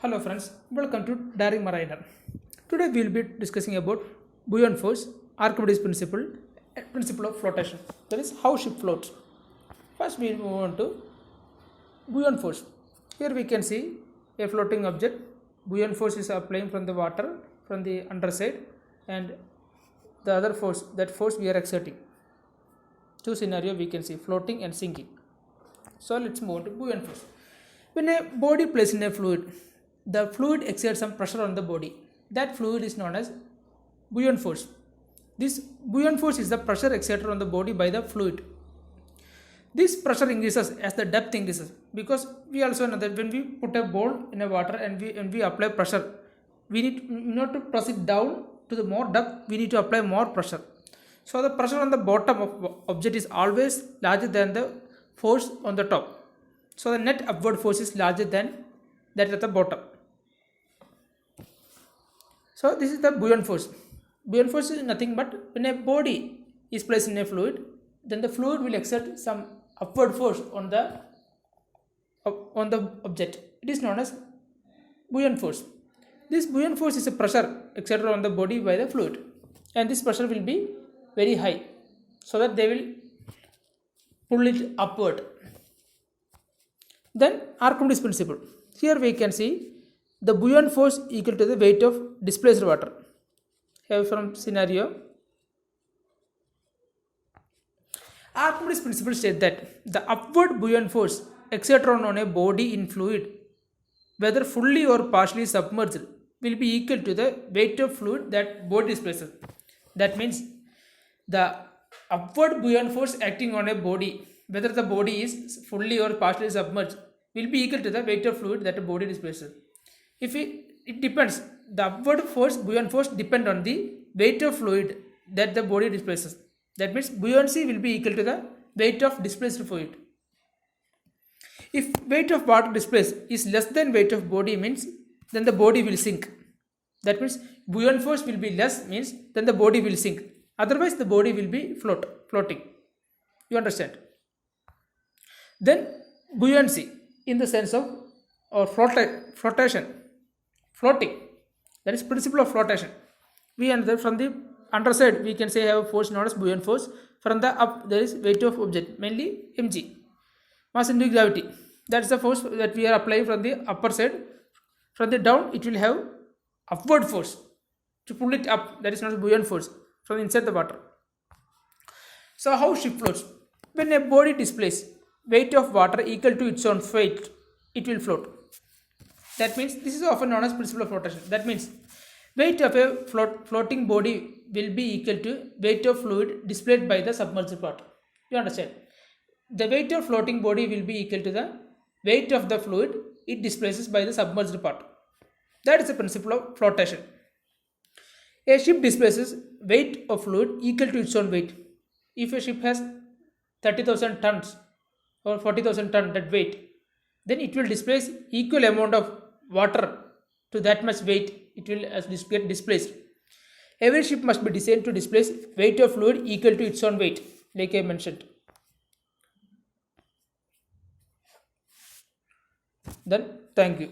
Hello friends, welcome to Daring Mariner. Today we will be discussing about buoyant force, Archimedes principle, and principle of flotation. That is how ship floats. First we move on to buoyant force. Here we can see a floating object. Buoyant force is applying from the water, from the underside, and the other force, that force we are exerting. Two scenarios we can see, floating and sinking. So let's move on to buoyant force. When a body placed in a fluid, the fluid exerts some pressure on the body. That fluid is known as buoyant force. This buoyant force is the pressure exerted on the body by the fluid. This pressure increases as the depth increases, because we also know that when we put a ball in a water and we apply pressure, we need not to press it down to the more depth, we need to apply more pressure. So the pressure on the bottom of object is always larger than the force on the top. So the net upward force is larger than that at the bottom. So this is the buoyant force. Buoyant force is nothing but when a body is placed in a fluid, then the fluid will exert some upward force on the object. It is known as buoyant force. This buoyant force is a pressure exerted on the body by the fluid, and this pressure will be very high, so that they will pull it upward. Then Archimedes principle. Here we can see the buoyant force equal to the weight of displaced water. Here from scenario, Archimedes principle states that the upward buoyant force exerted on a body in fluid, whether fully or partially submerged, will be equal to the weight of fluid that body displaces. That means the upward buoyant force acting on a body, whether the body is fully or partially submerged, will be equal to the weight of fluid that the body displaces. If it depends, the upward force, buoyant force, depend on the weight of fluid that the body displaces. That means buoyancy will be equal to the weight of displaced fluid. If weight of water displaced is less than weight of body, means then the body will sink. That means buoyant force will be less, means then the body will sink. Otherwise the body will be floating. You understand? Then buoyancy in the sense of or flotation, floating. That is principle of flotation. We understand from the underside we can say have a force known as buoyant force. From the up there is weight of object, mainly mg, mass into gravity. That is the force that we are applying from the upper side. From the down it will have upward force to pull it up. That is known as buoyant force from inside the water. So how ship floats? When a body displays weight of water equal to its own weight, it will float. That means this is often known as principle of flotation. That means weight of a floating body will be equal to weight of fluid displayed by the submerged part. You understand? The weight of floating body will be equal to the weight of the fluid it displaces by the submerged part. That is the principle of flotation. A ship displaces weight of fluid equal to its own weight. If a ship has 30,000 tons or 40,000 tons that weight, then it will displace equal amount of water to that much weight. It will get displaced. Every ship must be designed to displace weight of fluid equal to its own weight, like I mentioned. Then thank you.